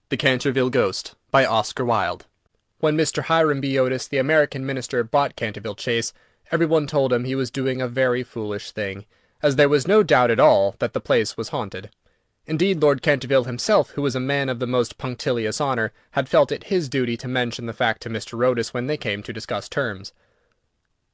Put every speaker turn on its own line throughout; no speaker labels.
The Canterville Ghost by Oscar Wilde. When Mr. Hiram B. Otis, the American minister, bought Canterville Chase, everyone told him he was doing a very foolish thing, as there was no doubt at all that the place was haunted. Indeed, Lord Canterville himself, who was a man of the most punctilious honour, had felt it his duty to mention the fact to Mr. Otis when they came to discuss terms.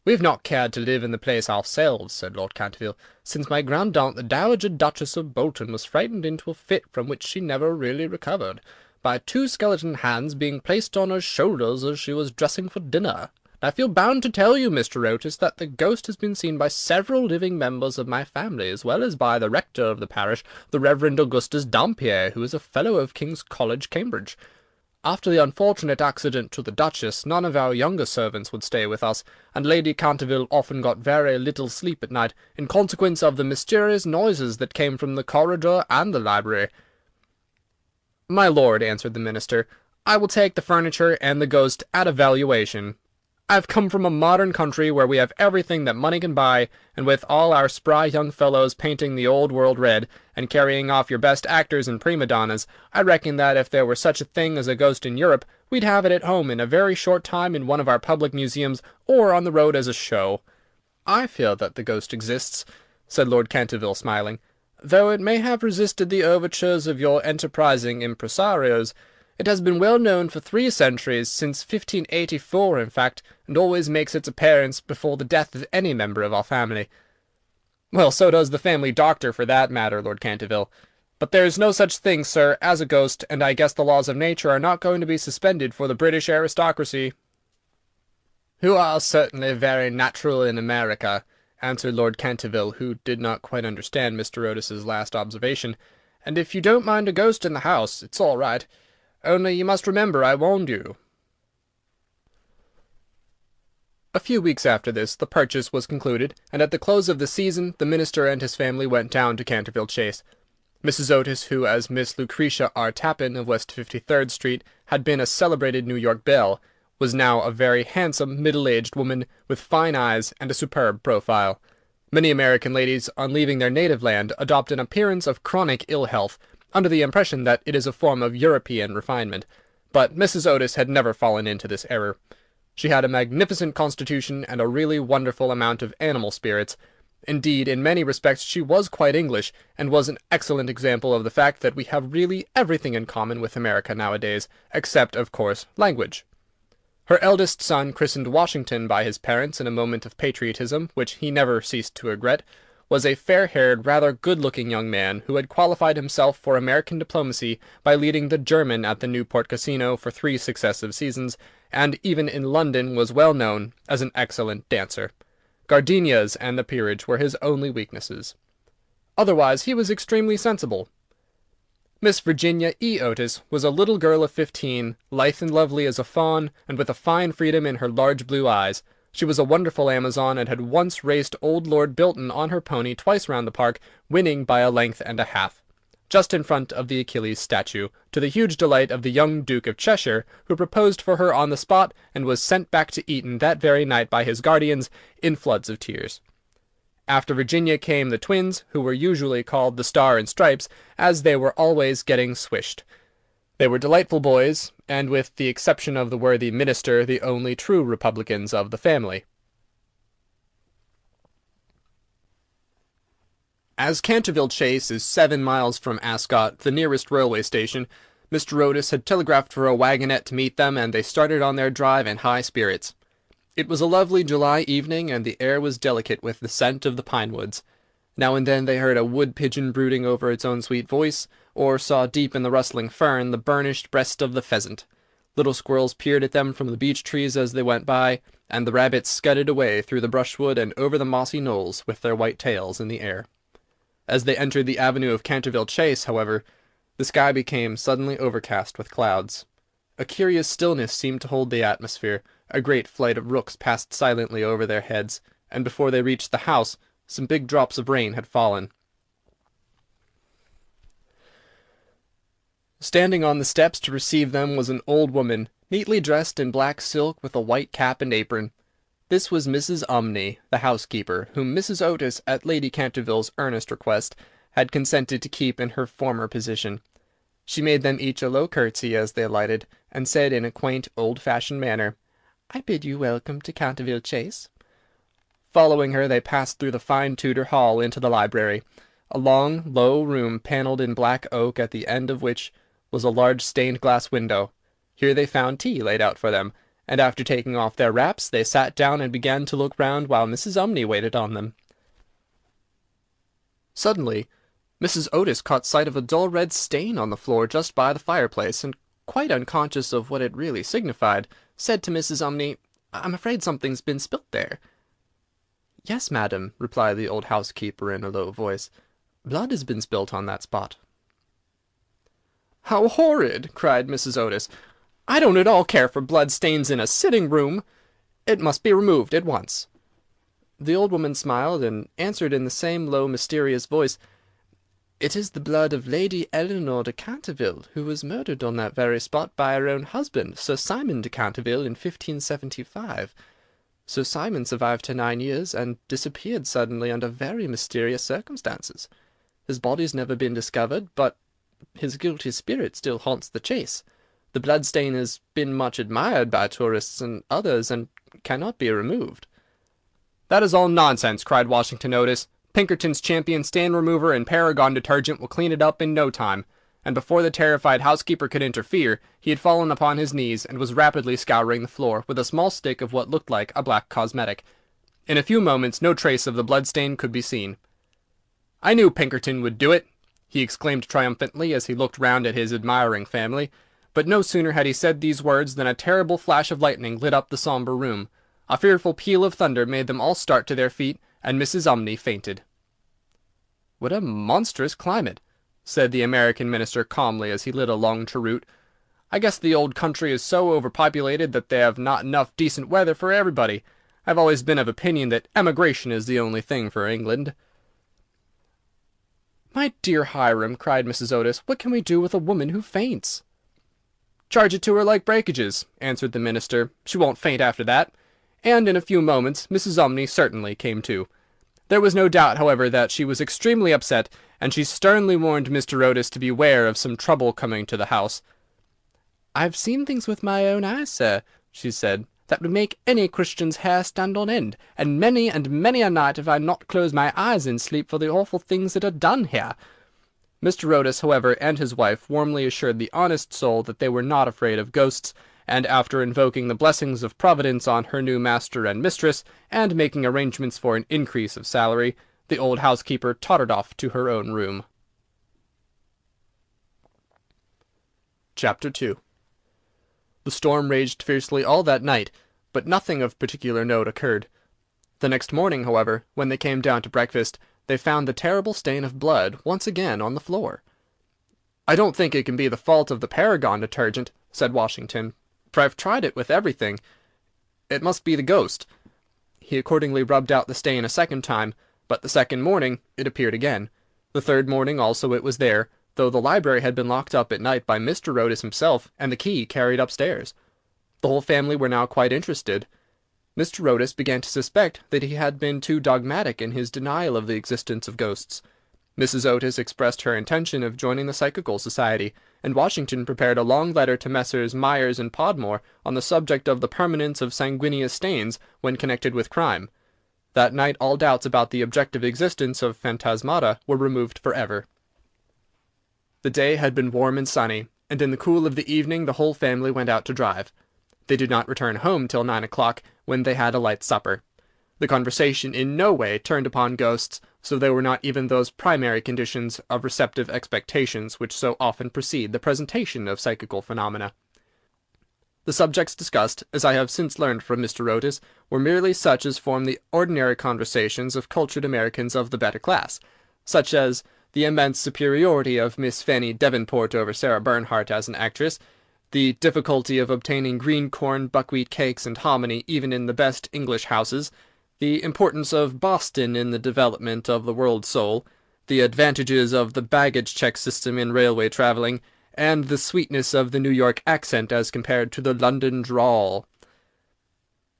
"We've not cared to live in the place ourselves," said Lord Canterville, "since my grandaunt, the Dowager Duchess of Bolton, was frightened into a fit from which she never really recovered, by two skeleton hands being placed on her shoulders as she was dressing for dinner. I feel bound to tell you, Mr. Otis, that the ghost has been seen by several living members of my family, as well as by the rector of the parish, the Reverend Augustus Dampier, who is a fellow of King's College, Cambridge. After the unfortunate accident to the Duchess, none of our younger servants would stay with us, and Lady Canterville often got very little sleep at night, in consequence of the mysterious noises that came from the corridor and the library." "My lord," answered the minister, "I will take the furniture and the ghost at a valuation. I have come from a modern country where we have everything that money can buy, and with all our spry young fellows painting the old world red, and carrying off your best actors and prima donnas, I reckon that if there were such a thing as a ghost in Europe, we'd have it at home in a very short time in one of our public museums, or on the road as a show." "I feel that the ghost exists," said Lord Canterville, smiling, "though it may have resisted the overtures of your enterprising impresarios. It has been well known for 3 centuries, since 1584, in fact, and always makes its appearance before the death of any member of our family." "Well, so does the family doctor, for that matter, Lord Canterville. But there's no such thing, sir, as a ghost, and I guess the laws of nature are not going to be suspended for the British aristocracy." "Who are certainly very natural in America," answered Lord Canterville, who did not quite understand Mr. Otis's last observation, "and if you don't mind a ghost in the house, it's all right. Only you must remember I warned you." A few weeks after this the purchase was concluded, and at the close of the season the minister and his family went down to Canterville Chase. Mrs. Otis, who, as Miss Lucretia R. Tappan of West 53rd Street, had been a celebrated New York belle, was now a very handsome middle-aged woman, with fine eyes and a superb profile. Many American ladies, on leaving their native land, adopt an appearance of chronic ill-health, under the impression that it is a form of European refinement, but Mrs. Otis had never fallen into this error. She had a magnificent constitution and a really wonderful amount of animal spirits. Indeed, in many respects she was quite English, and was an excellent example of the fact that we have really everything in common with America nowadays, except, of course, language. Her eldest son, christened Washington by his parents in a moment of patriotism which he never ceased to regret, was a fair-haired, rather good-looking young man, who had qualified himself for American diplomacy by leading the German at the Newport Casino for 3 successive seasons, and even in London was well known as an excellent dancer. Gardenias and the peerage were his only weaknesses. Otherwise he was extremely sensible. Miss Virginia E. Otis was a little girl of 15, lithe and lovely as a fawn, and with a fine freedom in her large blue eyes. She was a wonderful Amazon, and had once raced old Lord Bilton on her pony twice round the park, winning by a length and a half, just in front of the Achilles statue, to the huge delight of the young Duke of Cheshire, who proposed for her on the spot, and was sent back to Eton that very night by his guardians, in floods of tears. After Virginia came the twins, who were usually called the Star and Stripes, as they were always getting swished. They were delightful boys, and with the exception of the worthy minister, the only true republicans of the family. As Canterville Chase is 7 miles from Ascot, the nearest railway station, Mr. Otis had telegraphed for a wagonette to meet them, and they started on their drive in high spirits. It was a lovely July evening, and the air was delicate with the scent of the pine woods. Now and then they heard a wood-pigeon brooding over its own sweet voice, or saw deep in the rustling fern the burnished breast of the pheasant. Little squirrels peered at them from the beech-trees as they went by, and the rabbits scudded away through the brushwood and over the mossy knolls with their white tails in the air. As they entered the avenue of Canterville Chase, however, the sky became suddenly overcast with clouds. A curious stillness seemed to hold the atmosphere. A great flight of rooks passed silently over their heads, and before they reached the house, some big drops of rain had fallen. Standing on the steps to receive them was an old woman, neatly dressed in black silk with a white cap and apron. This was Mrs. Umney, the housekeeper, whom Mrs. Otis, at Lady Canterville's earnest request, had consented to keep in her former position. She made them each a low curtsy as they alighted, and said in a quaint, old-fashioned manner, "I bid you welcome to Canterville Chase." Following her, they passed through the fine Tudor hall into the library, a long, low room panelled in black oak, at the end of which was a large stained-glass window. Here they found tea laid out for them, and after taking off their wraps, they sat down and began to look round while Mrs. Umney waited on them. Suddenly, Mrs. Otis caught sight of a dull red stain on the floor just by the fireplace, and, quite unconscious of what it really signified, said to Mrs. Umney, "I'm afraid something's been spilt there." "Yes, madam," replied the old housekeeper in a low voice. "Blood has been spilt on that spot." "How horrid!" cried Mrs. Otis. "I don't at all care for blood-stains in a sitting-room. It must be removed at once." The old woman smiled, and answered in the same low, mysterious voice, "It is the blood of Lady Eleanor de Canterville, who was murdered on that very spot by her own husband, Sir Simon de Canterville, in 1575. Sir Simon survived her 9 years, and disappeared suddenly under very mysterious circumstances. His body's never been discovered, but his guilty spirit still haunts the Chase. The bloodstain has been much admired by tourists and others, and cannot be removed." "That is all nonsense," cried Washington Otis. "Pinkerton's Champion Stain Remover and Paragon Detergent will clean it up in no time." And before the terrified housekeeper could interfere, he had fallen upon his knees, and was rapidly scouring the floor with a small stick of what looked like a black cosmetic. In a few moments no trace of the bloodstain could be seen. "I knew Pinkerton would do it!" he exclaimed triumphantly as he looked round at his admiring family. But no sooner had he said these words than a terrible flash of lightning lit up the sombre room. A fearful peal of thunder made them all start to their feet, and Mrs. Umney fainted. "What a monstrous climate!" said the American minister calmly as he lit a long cheroot. "I guess the old country is so overpopulated that they have not enough decent weather for everybody. I've always been of opinion that emigration is the only thing for England." "My dear Hiram," cried Mrs. Otis, "what can we do with a woman who faints?" "Charge it to her like breakages," answered the minister. "She won't faint after that." And in a few moments Mrs. Umney certainly came to. There was no doubt, however, that she was extremely upset, and she sternly warned Mr. Otis to beware of some trouble coming to the house. "I've seen things with my own eyes, sir," she said, "that would make any Christian's hair stand on end, and many a night have I not closed my eyes in sleep for the awful things that are done here." Mr. Otis, however, and his wife warmly assured the honest soul that they were not afraid of ghosts, and after invoking the blessings of Providence on her new master and mistress, and making arrangements for an increase of salary, the old housekeeper tottered off to her own room. Chapter 2. The storm raged fiercely all that night, but nothing of particular note occurred. The next morning, however, when they came down to breakfast, they found the terrible stain of blood once again on the floor. "I don't think it can be the fault of the Paragon Detergent," said Washington, "for I've tried it with everything. It must be the ghost." He accordingly rubbed out the stain a second time, but the second morning it appeared again. The third morning also it was there, though the library had been locked up at night by Mr. Otis himself, and the key carried upstairs. The whole family were now quite interested. Mr. Otis began to suspect that he had been too dogmatic in his denial of the existence of ghosts. Mrs. Otis expressed her intention of joining the Psychical Society, and Washington prepared a long letter to Messrs. Myers and Podmore on the subject of the permanence of sanguineous stains when connected with crime. That night all doubts about the objective existence of phantasmata were removed for ever. The day had been warm and sunny, and in the cool of the evening the whole family went out to drive. They did not return home till 9 o'clock, when they had a light supper. The conversation in no way turned upon ghosts, so there were not even those primary conditions of receptive expectations which so often precede the presentation of psychical phenomena. The subjects discussed, as I have since learned from Mr. Otis, were merely such as form the ordinary conversations of cultured Americans of the better class, such as the immense superiority of Miss Fanny Devonport over Sarah Bernhardt as an actress, the difficulty of obtaining green corn, buckwheat cakes, and hominy even in the best English houses, the importance of Boston in the development of the world soul, the advantages of the baggage check system in railway travelling, and the sweetness of the New York accent as compared to the London drawl.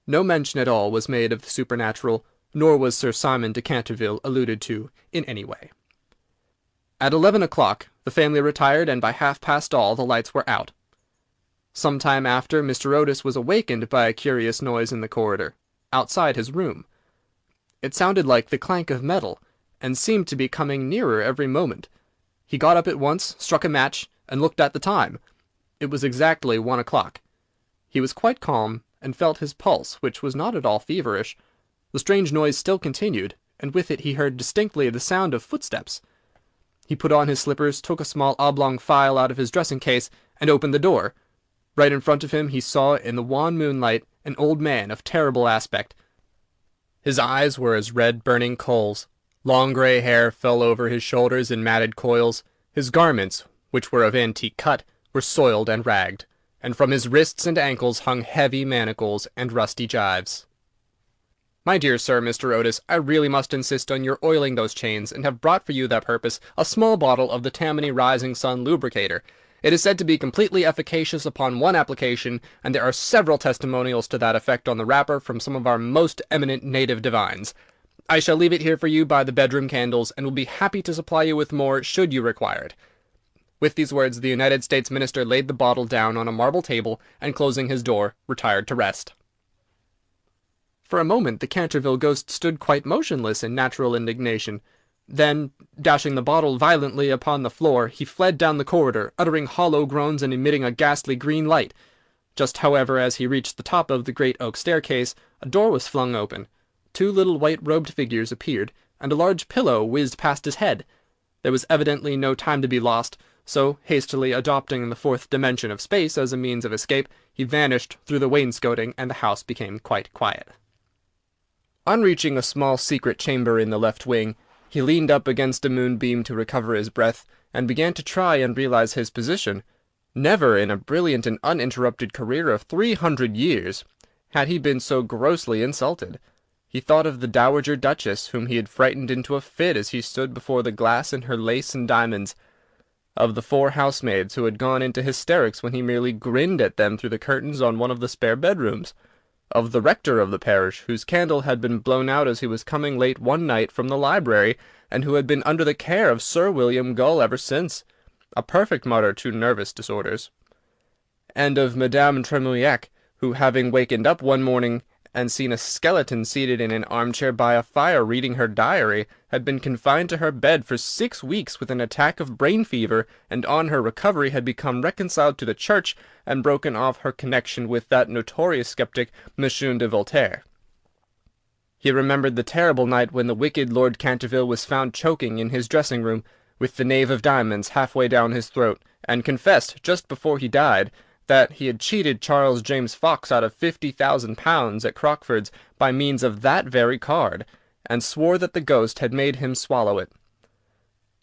No mention at all was made of the supernatural, nor was Sir Simon de Canterville alluded to in any way. At 11 o'clock the family retired, and by half-past all the lights were out. Some time after, Mr. Otis was awakened by a curious noise in the corridor, outside his room. It sounded like the clank of metal, and seemed to be coming nearer every moment. He got up at once, struck a match, and looked at the time. It was exactly 1 o'clock. He was quite calm, and felt his pulse, which was not at all feverish. The strange noise still continued, and with it he heard distinctly the sound of footsteps. He put on his slippers, took a small oblong phial out of his dressing-case, and opened the door. Right in front of him he saw, in the wan moonlight, an old man of terrible aspect. His eyes were as red burning coals. Long grey hair fell over his shoulders in matted coils. His garments, which were of antique cut, were soiled and ragged, and from his wrists and ankles hung heavy manacles and rusty gyves. "My dear sir, Mr. Otis, I really must insist on your oiling those chains, and have brought for you that purpose a small bottle of the Tammany Rising Sun Lubricator. It is said to be completely efficacious upon one application, and there are several testimonials to that effect on the wrapper from some of our most eminent native divines. I shall leave it here for you by the bedroom candles, and will be happy to supply you with more should you require it." With these words the United States Minister laid the bottle down on a marble table, and closing his door, retired to rest. For a moment the Canterville ghost stood quite motionless in natural indignation. Then, dashing the bottle violently upon the floor, he fled down the corridor, uttering hollow groans and emitting a ghastly green light. Just, however, as he reached the top of the great oak staircase, a door was flung open. 2 little white-robed figures appeared, and a large pillow whizzed past his head. There was evidently no time to be lost, so, hastily adopting the 4th dimension of space as a means of escape, he vanished through the wainscoting, and the house became quite quiet. On reaching a small secret chamber in the left wing, he leaned up against a moonbeam to recover his breath, and began to try and realize his position. Never in a brilliant and uninterrupted career of 300 years had he been so grossly insulted. He thought of the Dowager Duchess, whom he had frightened into a fit as he stood before the glass in her lace and diamonds, of the 4 housemaids who had gone into hysterics when he merely grinned at them through the curtains on one of the spare bedrooms, of the rector of the parish, whose candle had been blown out as he was coming late one night from the library, and who had been under the care of Sir William Gull ever since, a perfect martyr to nervous disorders, and of Madame Tremouillac, who, having wakened up one morning and seen a skeleton seated in an armchair by a fire reading her diary, had been confined to her bed for 6 weeks with an attack of brain fever, and on her recovery had become reconciled to the Church, and broken off her connection with that notorious sceptic, Monsieur de Voltaire. He remembered the terrible night when the wicked Lord Canterville was found choking in his dressing-room, with the knave of diamonds halfway down his throat, and confessed, just before he died, that he had cheated Charles James Fox out of £50,000 at Crockford's by means of that very card, and swore that the ghost had made him swallow it.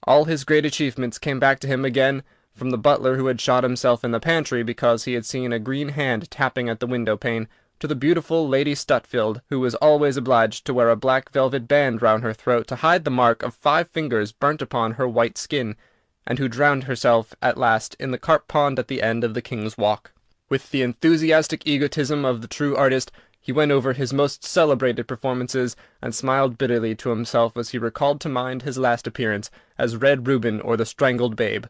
All his great achievements came back to him again, from the butler who had shot himself in the pantry because he had seen a green hand tapping at the window-pane, to the beautiful Lady Stutfield, who was always obliged to wear a black velvet band round her throat to hide the mark of 5 fingers burnt upon her white skin, and who drowned herself at last in the carp pond at the end of the King's Walk. With the enthusiastic egotism of the true artist, he went over his most celebrated performances, and smiled bitterly to himself as he recalled to mind his last appearance as Red Reuben or the Strangled Babe,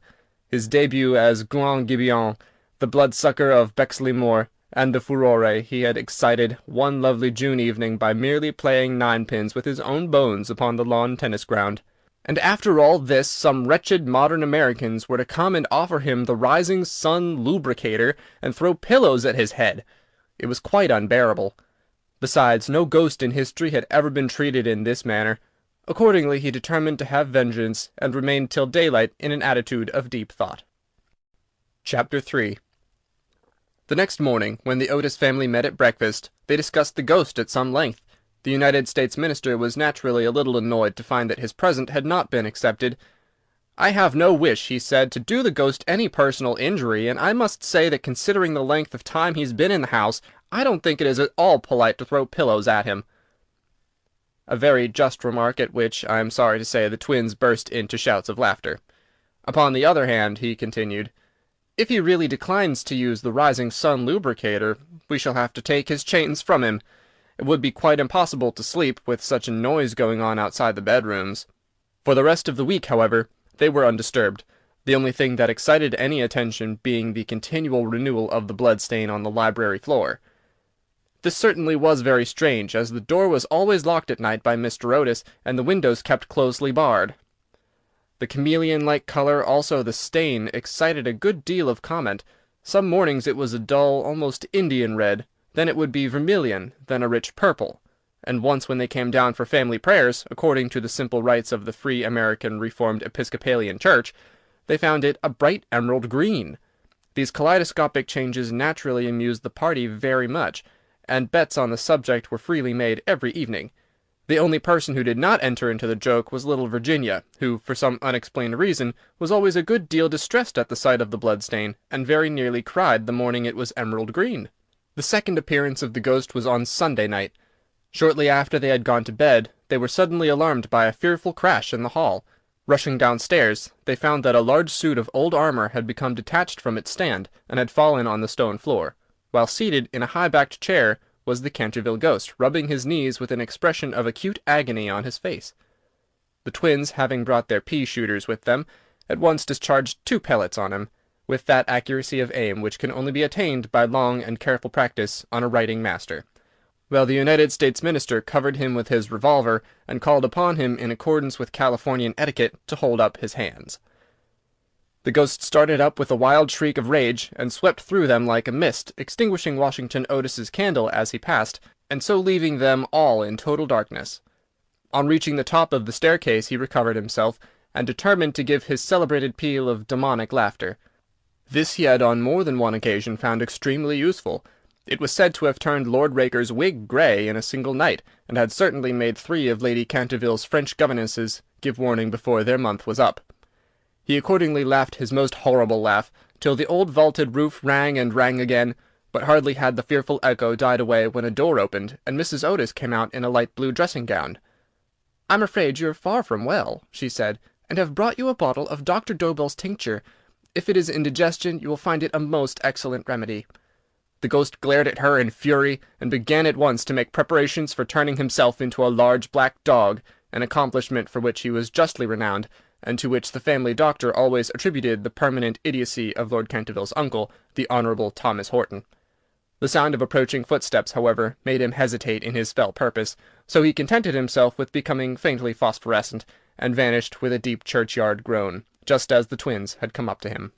his debut as Gouin Gibeon, the bloodsucker of Bexley Moor, and the furore he had excited one lovely June evening by merely playing ninepins with his own bones upon the lawn tennis ground. And after all this, some wretched modern Americans were to come and offer him the Rising Sun Lubricator, and throw pillows at his head. It was quite unbearable. Besides, no ghost in history had ever been treated in this manner. Accordingly he determined to have vengeance, and remained till daylight in an attitude of deep thought. Chapter 3. The next morning, when the Otis family met at breakfast, they discussed the ghost at some length. The United States Minister was naturally a little annoyed to find that his present had not been accepted. "I have no wish," he said, "to do the ghost any personal injury, and I must say that considering the length of time he's been in the house, I don't think it is at all polite to throw pillows at him." A very just remark, at which, I am sorry to say, the twins burst into shouts of laughter. "Upon the other hand," he continued, "if he really declines to use the Rising Sun Lubricator, we shall have to take his chains from him. It would be quite impossible to sleep with such a noise going on outside the bedrooms. For the rest of the week, however, they were undisturbed, the only thing that excited any attention being the continual renewal of the blood stain on the library floor. This certainly was very strange, as the door was always locked at night by Mr. Otis, and the windows kept closely barred. The chameleon-like colour, also the stain, excited a good deal of comment. Some mornings it was a dull, almost Indian red, then it would be vermilion, then a rich purple, and once when they came down for family prayers, according to the simple rites of the Free American Reformed Episcopalian Church, they found it a bright emerald green. These kaleidoscopic changes naturally amused the party very much, and bets on the subject were freely made every evening. The only person who did not enter into the joke was little Virginia, who, for some unexplained reason, was always a good deal distressed at the sight of the blood-stain, and very nearly cried the morning it was emerald green. The second appearance of the ghost was on Sunday night. Shortly after they had gone to bed, they were suddenly alarmed by a fearful crash in the hall. Rushing downstairs, they found that a large suit of old armour had become detached from its stand, and had fallen on the stone floor, while seated in a high-backed chair was the Canterville ghost, rubbing his knees with an expression of acute agony on his face. The twins, having brought their pea-shooters with them, at once discharged 2 pellets on him, with that accuracy of aim which can only be attained by long and careful practice on a writing master, while the United States minister covered him with his revolver, and called upon him, in accordance with Californian etiquette, to hold up his hands. The ghost started up with a wild shriek of rage, and swept through them like a mist, extinguishing Washington Otis's candle as he passed, and so leaving them all in total darkness. On reaching the top of the staircase he recovered himself, and determined to give his celebrated peal of demonic laughter. This he had on more than one occasion found extremely useful. It was said to have turned Lord Raker's wig grey in a single night, and had certainly made 3 of Lady Canterville's French governesses give warning before their month was up. He accordingly laughed his most horrible laugh, till the old vaulted roof rang and rang again, but hardly had the fearful echo died away when a door opened, and Mrs. Otis came out in a light blue dressing-gown. "I'm afraid you're far from well," she said, "and have brought you a bottle of Dr. Dobell's tincture. If it is indigestion, you will find it a most excellent remedy." The ghost glared at her in fury, and began at once to make preparations for turning himself into a large black dog, an accomplishment for which he was justly renowned, and to which the family doctor always attributed the permanent idiocy of Lord Canterville's uncle, the Honourable Thomas Horton. The sound of approaching footsteps, however, made him hesitate in his fell purpose, so he contented himself with becoming faintly phosphorescent, and vanished with a deep churchyard groan, just as the twins had come up to him.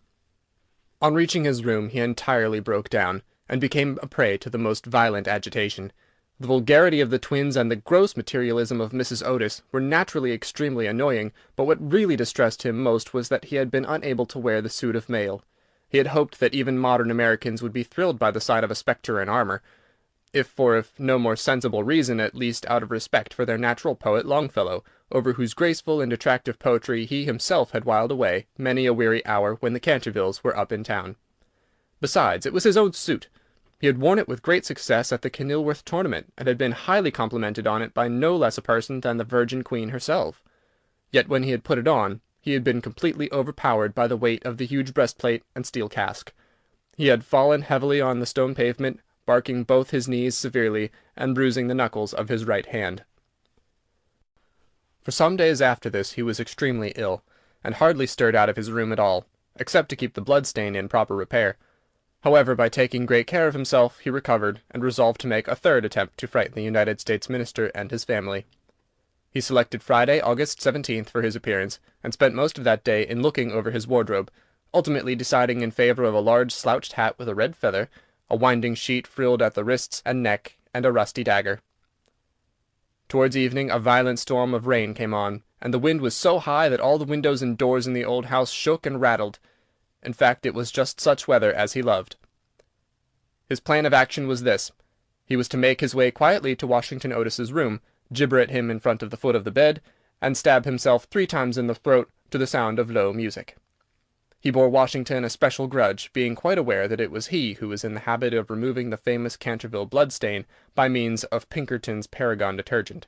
On reaching his room he entirely broke down, and became a prey to the most violent agitation. The vulgarity of the twins and the gross materialism of Mrs. Otis were naturally extremely annoying, but what really distressed him most was that he had been unable to wear the suit of mail. He had hoped that even modern Americans would be thrilled by the sight of a spectre in armour, if no more sensible reason, at least out of respect for their natural poet Longfellow, over whose graceful and attractive poetry he himself had whiled away many a weary hour when the Cantervilles were up in town. Besides, it was his own suit. He had worn it with great success at the Kenilworth tournament, and had been highly complimented on it by no less a person than the Virgin Queen herself. Yet when he had put it on, he had been completely overpowered by the weight of the huge breastplate and steel casque. He had fallen heavily on the stone pavement, barking both his knees severely, and bruising the knuckles of his right hand. For some days after this he was extremely ill, and hardly stirred out of his room at all, except to keep the blood-stain in proper repair. However, by taking great care of himself, he recovered, and resolved to make a 3rd attempt to frighten the United States minister and his family. He selected Friday, August 17th, for his appearance, and spent most of that day in looking over his wardrobe, ultimately deciding in favour of a large slouched hat with a red feather, a winding sheet frilled at the wrists and neck, and a rusty dagger. Towards evening a violent storm of rain came on, and the wind was so high that all the windows and doors in the old house shook and rattled. In fact, it was just such weather as he loved. His plan of action was this. He was to make his way quietly to Washington Otis's room, gibber at him in front of the foot of the bed, and stab himself 3 times in the throat to the sound of low music. He bore Washington a special grudge, being quite aware that it was he who was in the habit of removing the famous Canterville blood-stain by means of Pinkerton's Paragon detergent.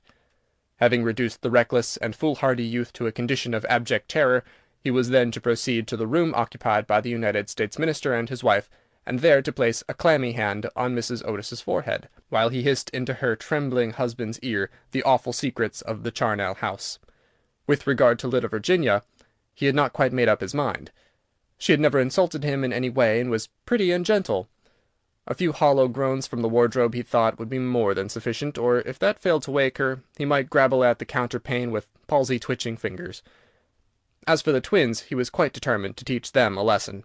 Having reduced the reckless and foolhardy youth to a condition of abject terror, he was then to proceed to the room occupied by the United States minister and his wife, and there to place a clammy hand on Mrs. Otis's forehead, while he hissed into her trembling husband's ear the awful secrets of the charnel house. With regard to little Virginia, He had not quite made up his mind. She had never insulted him in any way, and was pretty and gentle. A few hollow groans from the wardrobe, he thought, would be more than sufficient, or if that failed to wake her, he might grapple at the counterpane with palsy-twitching fingers. As for the twins, he was quite determined to teach them a lesson.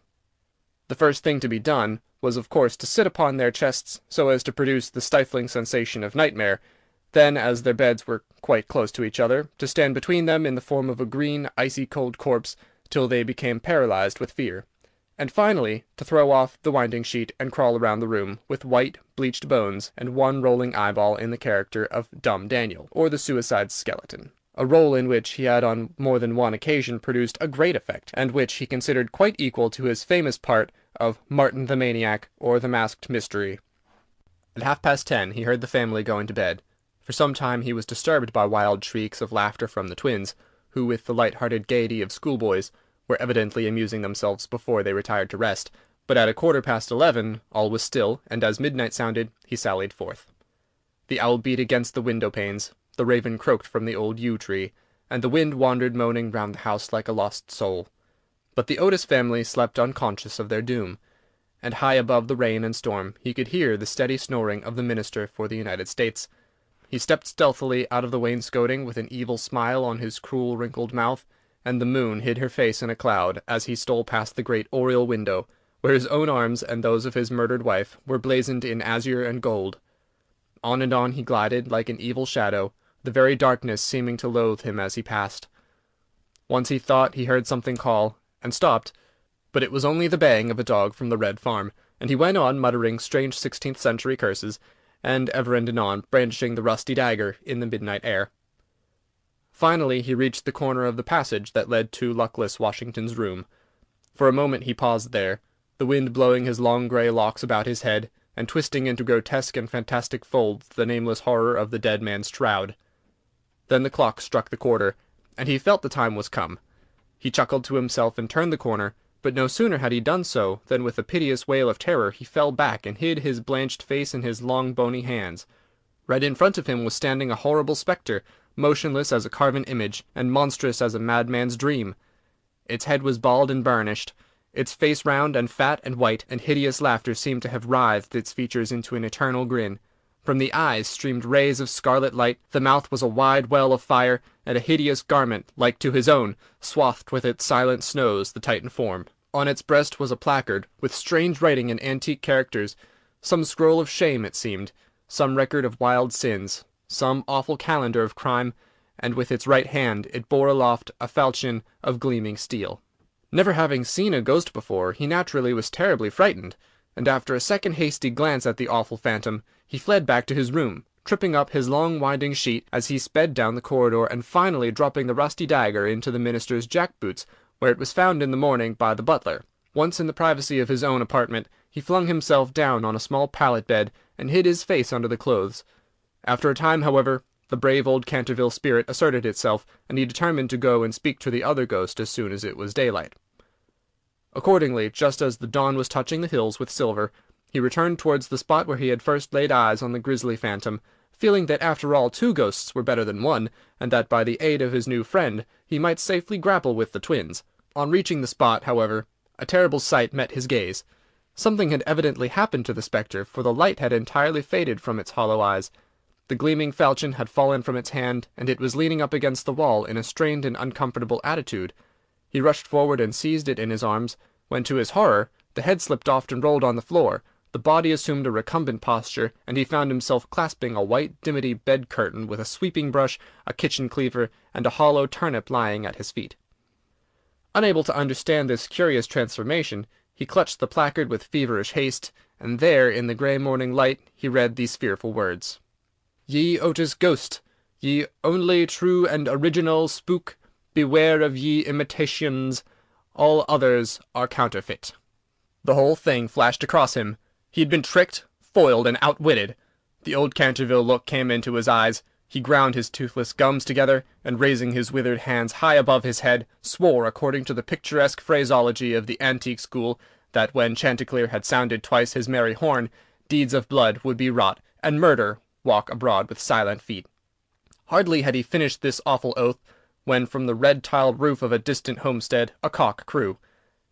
The first thing to be done was, of course, to sit upon their chests so as to produce the stifling sensation of nightmare, then, as their beds were quite close to each other, to stand between them in the form of a green, icy-cold corpse till they became paralyzed with fear, and finally to throw off the winding-sheet and crawl around the room with white, bleached bones and one rolling eyeball in the character of Dumb Daniel, or the suicide skeleton, a role in which he had on more than one occasion produced a great effect, and which he considered quite equal to his famous part of Martin the Maniac or the Masked Mystery. At 10:30 he heard the family going to bed. For some time he was disturbed by wild shrieks of laughter from the twins, who, with the light-hearted gaiety of schoolboys, were evidently amusing themselves before they retired to rest, but at 11:15 all was still, and as midnight sounded, he sallied forth. The owl beat against the window-panes, the raven croaked from the old yew-tree, and the wind wandered moaning round the house like a lost soul. But the Otis family slept unconscious of their doom, and high above the rain and storm he could hear the steady snoring of the Minister for the United States. He stepped stealthily out of the wainscoting with an evil smile on his cruel wrinkled mouth, and the moon hid her face in a cloud as he stole past the great oriel window, where his own arms and those of his murdered wife were blazoned in azure and gold. On and on he glided like an evil shadow, the very darkness seeming to loathe him as he passed. Once he thought he heard something call, and stopped, but it was only the baying of a dog from the Red Farm, and he went on muttering strange 16th-century curses, and ever and anon brandishing the rusty dagger in the midnight air. Finally he reached the corner of the passage that led to luckless Washington's room. For a moment he paused there, the wind blowing his long grey locks about his head, and twisting into grotesque and fantastic folds the nameless horror of the dead man's shroud. Then the clock struck the quarter, and he felt the time was come. He chuckled to himself and turned the corner, but no sooner had he done so than with a piteous wail of terror he fell back and hid his blanched face in his long bony hands. Right in front of him was standing a horrible spectre, motionless as a carven image, and monstrous as a madman's dream. Its head was bald and burnished, its face round and fat and white, and hideous laughter seemed to have writhed its features into an eternal grin. From the eyes streamed rays of scarlet light, the mouth was a wide well of fire, and a hideous garment, like to his own, swathed with its silent snows the Titan form. On its breast was a placard, with strange writing in antique characters, some scroll of shame, it seemed, some record of wild sins, some awful calendar of crime, and with its right hand it bore aloft a falchion of gleaming steel. Never having seen a ghost before, he naturally was terribly frightened, and after a second hasty glance at the awful phantom, he fled back to his room, tripping up his long winding sheet as he sped down the corridor, and finally dropping the rusty dagger into the minister's jack-boots, where it was found in the morning by the butler. Once in the privacy of his own apartment, he flung himself down on a small pallet bed, and hid his face under the clothes. After a time, however, the brave old Canterville spirit asserted itself, and he determined to go and speak to the other ghost as soon as it was daylight. Accordingly, just as the dawn was touching the hills with silver, he returned towards the spot where he had first laid eyes on the grisly phantom, feeling that after all 2 ghosts were better than 1, and that by the aid of his new friend he might safely grapple with the twins. On reaching the spot, however, a terrible sight met his gaze. Something had evidently happened to the spectre, for the light had entirely faded from its hollow eyes. The gleaming falchion had fallen from its hand, and it was leaning up against the wall in a strained and uncomfortable attitude. He rushed forward and seized it in his arms, when, to his horror, the head slipped off and rolled on the floor, the body assumed a recumbent posture, and he found himself clasping a white dimity bed-curtain with a sweeping brush, a kitchen cleaver, and a hollow turnip lying at his feet. Unable to understand this curious transformation, he clutched the placard with feverish haste, and there, in the grey morning light, he read these fearful words: "Ye Otis ghost, ye only true and original spook, beware of ye imitations, all others are counterfeit." The whole thing flashed across him. He had been tricked, foiled, and outwitted. The old Canterville look came into his eyes. He ground his toothless gums together, and raising his withered hands high above his head, swore, according to the picturesque phraseology of the antique school, that when Chanticleer had sounded twice his merry horn, deeds of blood would be wrought, and murder walk abroad with silent feet. Hardly had he finished this awful oath, when from the red-tiled roof of a distant homestead a cock crew.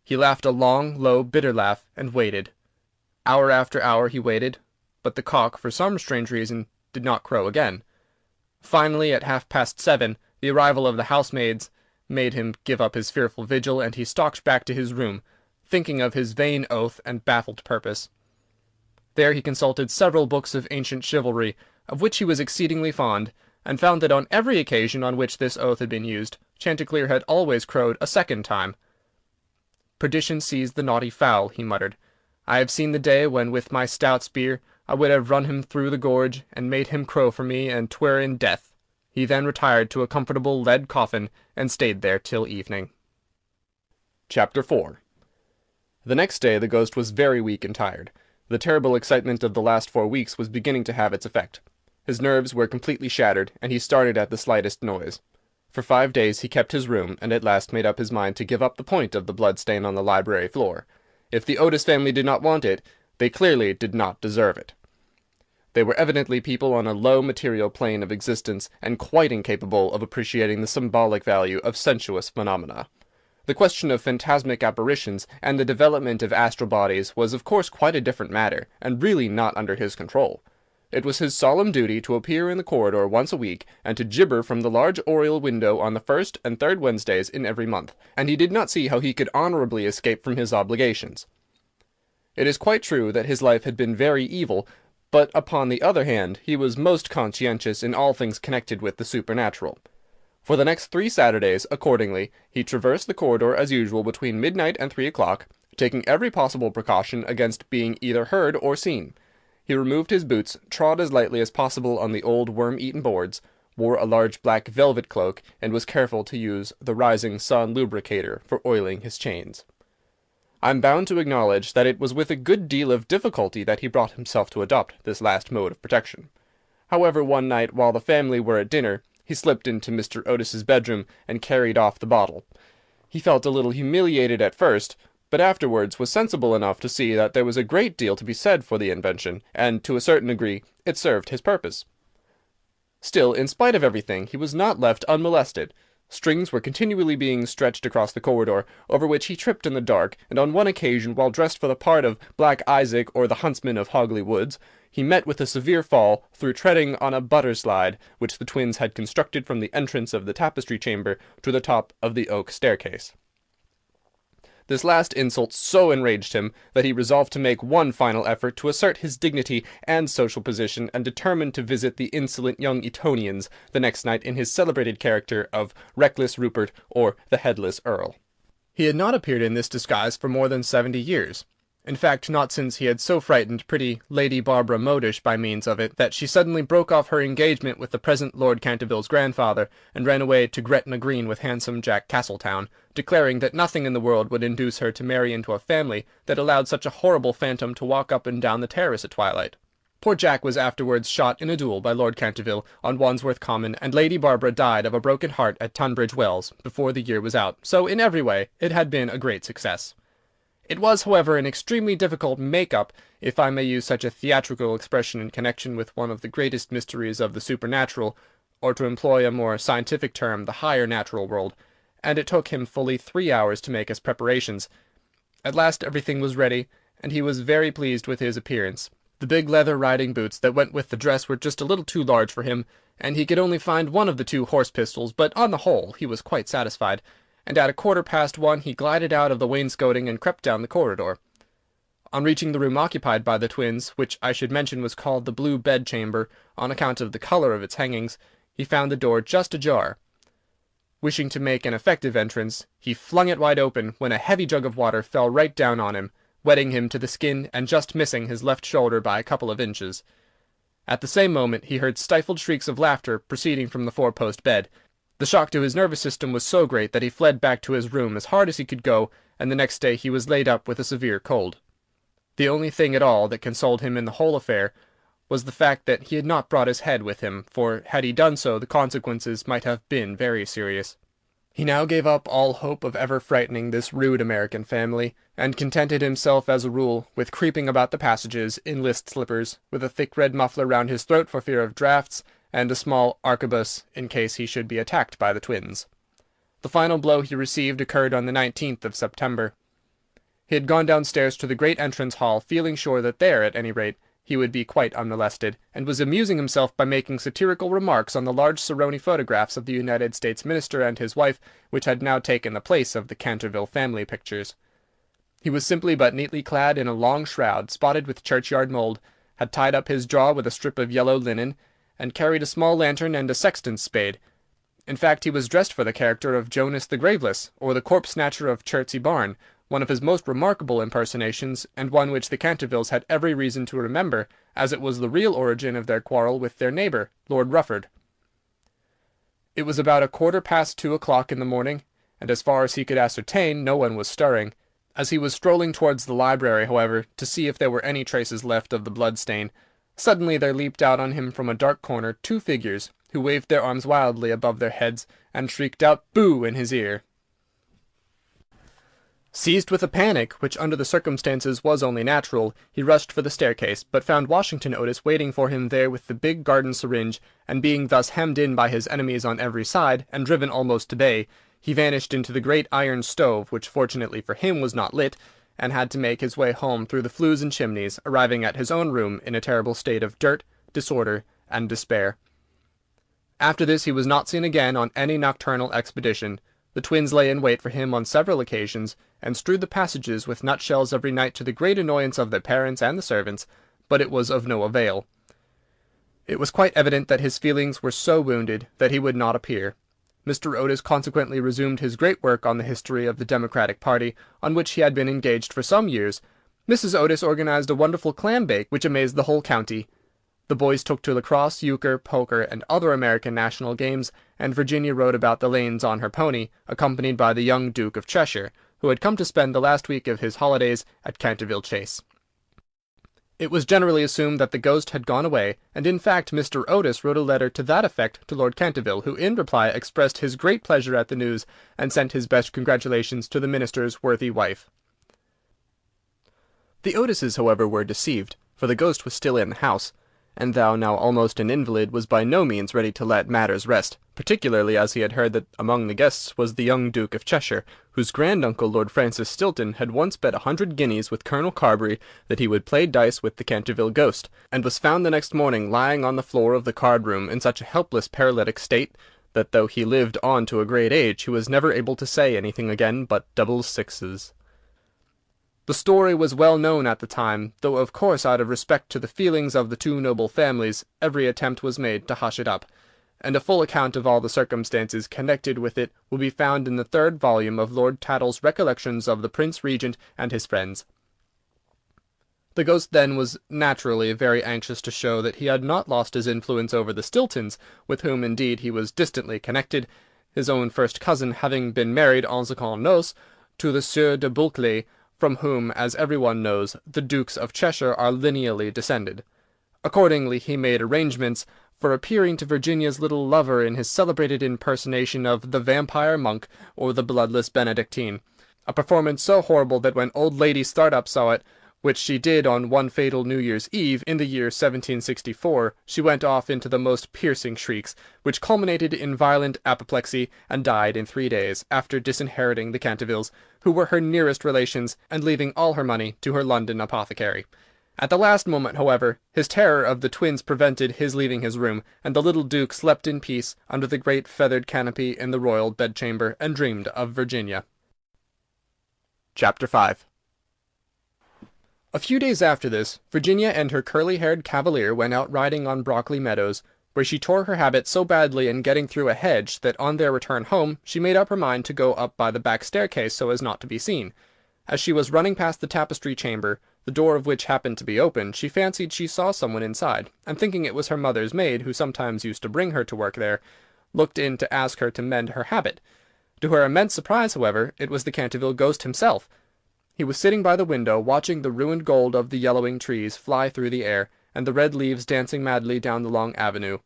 He laughed a long, low, bitter laugh, and waited. Hour after hour he waited, but the cock, for some strange reason, did not crow again. Finally, at 7:30, the arrival of the housemaids made him give up his fearful vigil, and he stalked back to his room, thinking of his vain oath and baffled purpose. There he consulted several books of ancient chivalry, of which he was exceedingly fond, and found that on every occasion on which this oath had been used, Chanticleer had always crowed a second time. "Perdition seize the naughty fowl," he muttered. "I have seen the day when with my stout spear I would have run him through the gorge, and made him crow for me, and 'twere in death." He then retired to a comfortable lead coffin, and stayed there till evening. Chapter 4. The next day the ghost was very weak and tired. The terrible excitement of the last 4 weeks was beginning to have its effect. His nerves were completely shattered, and he started at the slightest noise. For 5 days he kept his room, and at last made up his mind to give up the point of the blood-stain on the library floor. If the Otis family did not want it, they clearly did not deserve it. They were evidently people on a low material plane of existence, and quite incapable of appreciating the symbolic value of sensuous phenomena. The question of phantasmic apparitions and the development of astral bodies was of course quite a different matter, and really not under his control. It was his solemn duty to appear in the corridor once a week, and to gibber from the large oriel window on the first and third Wednesdays in every month, and he did not see how he could honourably escape from his obligations. It is quite true that his life had been very evil, but upon the other hand he was most conscientious in all things connected with the supernatural. For the next 3 Saturdays, accordingly, he traversed the corridor as usual between midnight and 3 o'clock, taking every possible precaution against being either heard or seen. He removed his boots, trod as lightly as possible on the old worm-eaten boards, wore a large black velvet cloak, and was careful to use the rising sun lubricator for oiling his chains. I am bound to acknowledge that it was with a good deal of difficulty that he brought himself to adopt this last mode of protection. However, one night, while the family were at dinner, he slipped into Mr. Otis's bedroom and carried off the bottle. He felt a little humiliated at first, but afterwards was sensible enough to see that there was a great deal to be said for the invention, and to a certain degree it served his purpose. Still, in spite of everything, he was not left unmolested. Strings were continually being stretched across the corridor, over which he tripped in the dark, and on one occasion, while dressed for the part of Black Isaac or the huntsman of Hogley Woods, he met with a severe fall through treading on a butter-slide which the twins had constructed from the entrance of the tapestry chamber to the top of the oak staircase. This last insult so enraged him that he resolved to make one final effort to assert his dignity and social position, and determined to visit the insolent young Etonians the next night in his celebrated character of Reckless Rupert or the Headless Earl. He had not appeared in this disguise for more than 70 years. In fact, not since he had so frightened pretty Lady Barbara Modish by means of it, that she suddenly broke off her engagement with the present Lord Canterville's grandfather, and ran away to Gretna Green with handsome Jack Castletown, declaring that nothing in the world would induce her to marry into a family that allowed such a horrible phantom to walk up and down the terrace at twilight. Poor Jack was afterwards shot in a duel by Lord Canterville on Wandsworth Common, and Lady Barbara died of a broken heart at Tunbridge Wells before the year was out, so in every way it had been a great success. It was, however, an extremely difficult make-up, if I may use such a theatrical expression in connection with one of the greatest mysteries of the supernatural, or to employ a more scientific term, the higher natural world, and it took him fully 3 hours to make his preparations. At last everything was ready, and he was very pleased with his appearance. The big leather riding boots that went with the dress were just a little too large for him, and he could only find one of the 2 horse pistols, but on the whole he was quite satisfied, and at 1:15 he glided out of the wainscoting and crept down the corridor. On reaching the room occupied by the twins, which I should mention was called the Blue Bedchamber, on account of the colour of its hangings, he found the door just ajar. Wishing to make an effective entrance, he flung it wide open, when a heavy jug of water fell right down on him, wetting him to the skin and just missing his left shoulder by a couple of inches. At the same moment he heard stifled shrieks of laughter proceeding from the 4-post bed. The shock to his nervous system was so great that he fled back to his room as hard as he could go, and the next day he was laid up with a severe cold. The only thing at all that consoled him in the whole affair was the fact that he had not brought his head with him, for had he done so the consequences might have been very serious. He now gave up all hope of ever frightening this rude American family, and contented himself, as a rule, with creeping about the passages in list slippers, with a thick red muffler round his throat for fear of draughts, and a small arquebus in case he should be attacked by the twins. The final blow he received occurred on the 19th of September. He had gone downstairs to the great entrance hall, feeling sure that there, at any rate, he would be quite unmolested, and was amusing himself by making satirical remarks on the large Saroni photographs of the United States Minister and his wife, which had now taken the place of the Canterville family pictures. He was simply but neatly clad in a long shroud, spotted with churchyard mould, had tied up his jaw with a strip of yellow linen, and carried a small lantern and a sexton's spade. In fact, he was dressed for the character of Jonas the Graveless, or the corpse-snatcher of Chertsey Barn, one of his most remarkable impersonations, and one which the Cantervilles had every reason to remember, as it was the real origin of their quarrel with their neighbour, Lord Rufford. It was about 2:15 in the morning, and as far as he could ascertain, no one was stirring. As he was strolling towards the library, however, to see if there were any traces left of the blood-stain, suddenly there leaped out on him from a dark corner 2 figures, who waved their arms wildly above their heads, and shrieked out "Boo!" in his ear. Seized with a panic, which under the circumstances was only natural, he rushed for the staircase, but found Washington Otis waiting for him there with the big garden syringe, and being thus hemmed in by his enemies on every side, and driven almost to bay, he vanished into the great iron stove, which fortunately for him was not lit, and had to make his way home through the flues and chimneys, arriving at his own room in a terrible state of dirt, disorder, and despair. After this he was not seen again on any nocturnal expedition. The twins lay in wait for him on several occasions, and strewed the passages with nutshells every night to the great annoyance of their parents and the servants, but it was of no avail. It was quite evident that his feelings were so wounded that he would not appear. Mr. Otis consequently resumed his great work on the history of the Democratic party, on which he had been engaged for some years. Mrs. Otis organized a wonderful clam-bake, which amazed the whole county. The boys took to lacrosse, euchre, poker, and other American national games, and Virginia rode about the lanes on her pony, accompanied by the young Duke of Cheshire, who had come to spend the last week of his holidays at Canterville Chase. It was generally assumed that the ghost had gone away, and in fact Mr. Otis wrote a letter to that effect to Lord Canterville, who in reply expressed his great pleasure at the news, and sent his best congratulations to the minister's worthy wife. The Otises, however, were deceived, for the ghost was still in the house, and thou, now almost an invalid, was by no means ready to let matters rest, particularly as he had heard that among the guests was the young Duke of Cheshire, whose granduncle Lord Francis Stilton had once bet 100 guineas with Colonel Carbery that he would play dice with the Canterville ghost, and was found the next morning lying on the floor of the card-room in such a helpless paralytic state that though he lived on to a great age, he was never able to say anything again but double sixes. The story was well known at the time, though of course out of respect to the feelings of the two noble families every attempt was made to hush it up, and a full account of all the circumstances connected with it will be found in the 3rd volume of Lord Tattle's Recollections of the Prince Regent and his Friends. The ghost then was naturally very anxious to show that he had not lost his influence over the Stiltons, with whom indeed he was distantly connected, his own first cousin having been married en secondes noces to the Sieur de Bulkeley, from whom, as every one knows, the Dukes of Cheshire are lineally descended. Accordingly he made arrangements for appearing to Virginia's little lover in his celebrated impersonation of the Vampire Monk or the Bloodless Benedictine, a performance so horrible that when old Lady Startup saw it, which she did on one fatal New Year's Eve in the year 1764, she went off into the most piercing shrieks, which culminated in violent apoplexy, and died in 3 days, after disinheriting the Cantervilles, who were her nearest relations, and leaving all her money to her London apothecary. At the last moment, however, his terror of the twins prevented his leaving his room, and the little Duke slept in peace under the great feathered canopy in the royal bedchamber, and dreamed of Virginia. Chapter 5. A few days after this, Virginia and her curly-haired cavalier went out riding on Brockley Meadows, where she tore her habit so badly in getting through a hedge that on their return home she made up her mind to go up by the back staircase so as not to be seen. As she was running past the tapestry chamber, the door of which happened to be open, she fancied she saw someone inside, and thinking it was her mother's maid, who sometimes used to bring her to work there, looked in to ask her to mend her habit. To her immense surprise, however, it was the Canterville ghost himself. He was sitting by the window, watching the ruined gold of the yellowing trees fly through the air, and the red leaves dancing madly down the long avenue.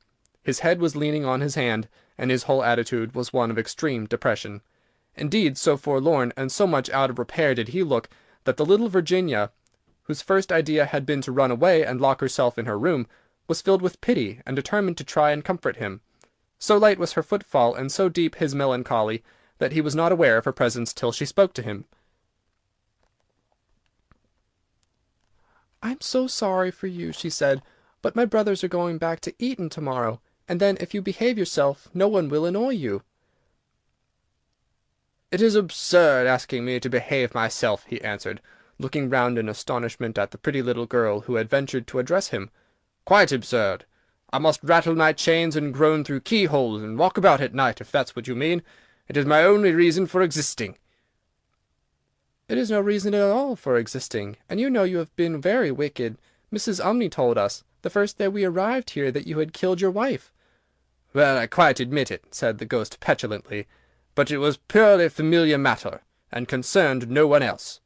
His head was leaning on his hand, and his whole attitude was one of extreme depression. Indeed, so forlorn and so much out of repair did he look, that the little Virginia, whose first idea had been to run away and lock herself in her room, was filled with pity, and determined to try and comfort him. So light was her footfall, and so deep his melancholy, that he was not aware of her presence till she spoke to him. "I'm so sorry for you," she said, "but my brothers are going back to Eton to-morrow, and then if you behave yourself no one will annoy you." "It is absurd asking me to behave myself," he answered, looking round in astonishment at the pretty little girl who had ventured to address him. "Quite absurd. I must rattle my chains and groan through keyholes and walk about at night, if that's what you mean. It is my only reason for existing." "It is no reason at all for existing, and you know you have been very wicked. Mrs. Umney told us, the first day we arrived here, that you had killed your wife." "Well, I quite admit it," said the ghost petulantly, "but it was purely familiar matter, and concerned no one else."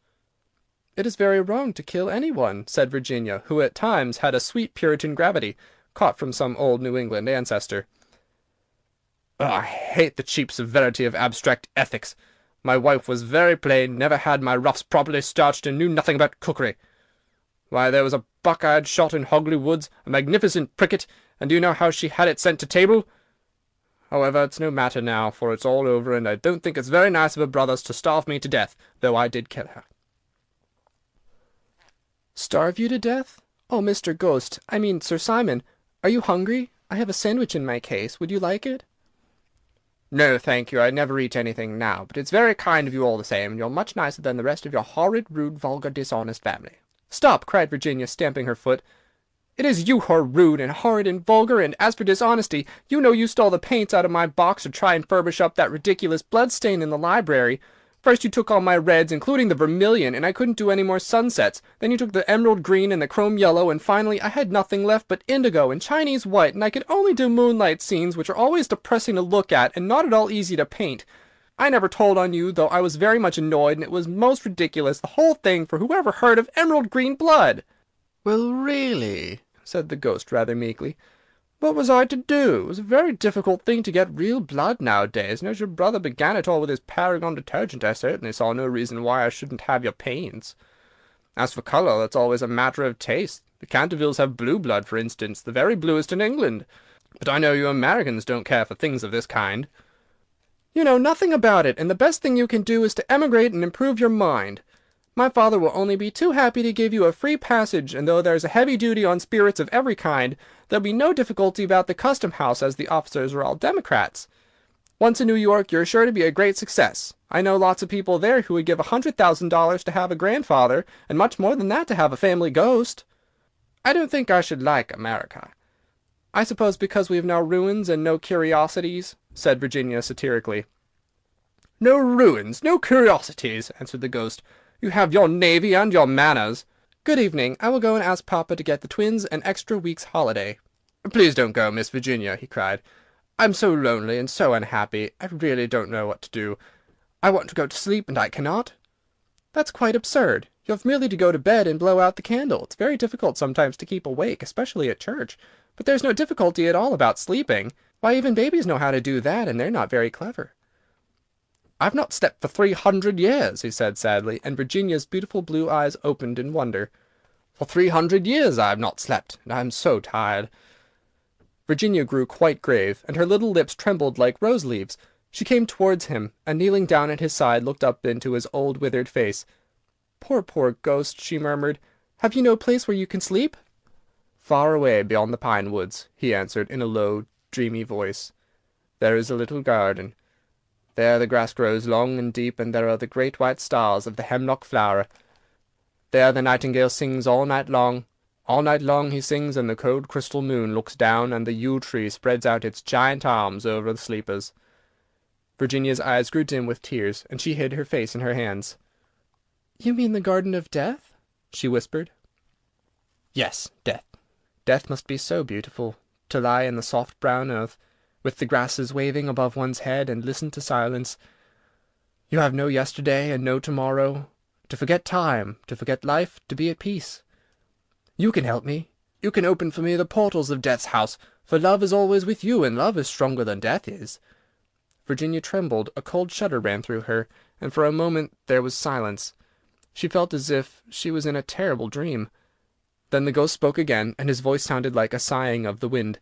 "It is very wrong to kill anyone," said Virginia, who at times had a sweet Puritan gravity, caught from some old New England ancestor. "Oh, I hate the cheap severity of abstract ethics. My wife was very plain, never had my ruffs properly starched, and knew nothing about cookery. Why, there was a buck I had shot in Hogley Woods, a magnificent pricket, and do you know how she had it sent to table? However, it's no matter now, for it's all over, and I don't think it's very nice of her brothers to starve me to death, though I did kill her." "Starve you to death? Oh, Mr. Ghost, I mean Sir Simon, are you hungry? I have a sandwich in my case. Would you like it?" "No, thank you. I never eat anything now, but it's very kind of you all the same, and you're much nicer than the rest of your horrid, rude, vulgar, dishonest family." "Stop!" cried Virginia, stamping her foot. "It is you who are rude and horrid and vulgar, and as for dishonesty, you know you stole the paints out of my box to try and furbish up that ridiculous blood-stain in the library. First you took all my reds, including the vermilion, and I couldn't do any more sunsets. Then you took the emerald green and the chrome yellow, and finally I had nothing left but indigo and Chinese white, and I could only do moonlight scenes, which are always depressing to look at and not at all easy to paint. I never told on you, though I was very much annoyed, and it was most ridiculous, the whole thing, for whoever heard of emerald green blood?" "Well, really," said the ghost rather meekly, "what was I to do? It was a very difficult thing to get real blood nowadays, and as your brother began it all with his Paragon detergent, I certainly saw no reason why I shouldn't have your paints. As for colour, that's always a matter of taste. The Cantervilles have blue blood, for instance, the very bluest in England. But I know you Americans don't care for things of this kind." "You know nothing about it, and the best thing you can do is to emigrate and improve your mind. My father will only be too happy to give you a free passage, and though there's a heavy duty on spirits of every kind, there'll be no difficulty about the custom-house, as the officers are all Democrats. Once in New York, you're sure to be a great success. I know lots of people there who would give $100,000 to have a grandfather, and much more than that to have a family ghost." "I don't think I should like America." "I suppose because we have no ruins and no curiosities," said Virginia satirically. "No ruins, no curiosities," answered the ghost. "You have your navy and your manners. Good evening. I will go and ask papa to get the twins an extra week's holiday." "Please don't go, Miss Virginia," he cried. "I'm so lonely and so unhappy. I really don't know what to do. I want to go to sleep, and I cannot." "That's quite absurd. You have merely to go to bed and blow out the candle. It's very difficult sometimes to keep awake, especially at church. But there's no difficulty at all about sleeping. Why, even babies know how to do that, and they're not very clever." "I've not slept for 300 years," he said sadly, and Virginia's beautiful blue eyes opened in wonder. "For 300 years I have not slept, and I am so tired." Virginia grew quite grave, and her little lips trembled like rose-leaves. She came towards him, and kneeling down at his side looked up into his old withered face. "Poor, poor ghost," she murmured. "Have you no place where you can sleep?" "Far away beyond the pine woods," he answered in a low, dreamy voice. "There is a little garden. There the grass grows long and deep, and there are the great white stars of the hemlock flower. There the nightingale sings all night long. All night long he sings, and the cold crystal moon looks down, and the yew tree spreads out its giant arms over the sleepers." Virginia's eyes grew dim with tears, and she hid her face in her hands. "You mean the Garden of Death?" she whispered. "Yes, death. Death must be so beautiful, to lie in the soft brown earth, with the grasses waving above one's head, and listen to silence. You have no yesterday and no tomorrow. To forget time, to forget life, to be at peace. You can help me. You can open for me the portals of Death's house, for love is always with you, and love is stronger than death is." Virginia trembled, a cold shudder ran through her, and for a moment there was silence. She felt as if she was in a terrible dream. Then the ghost spoke again, and his voice sounded like a sighing of the wind.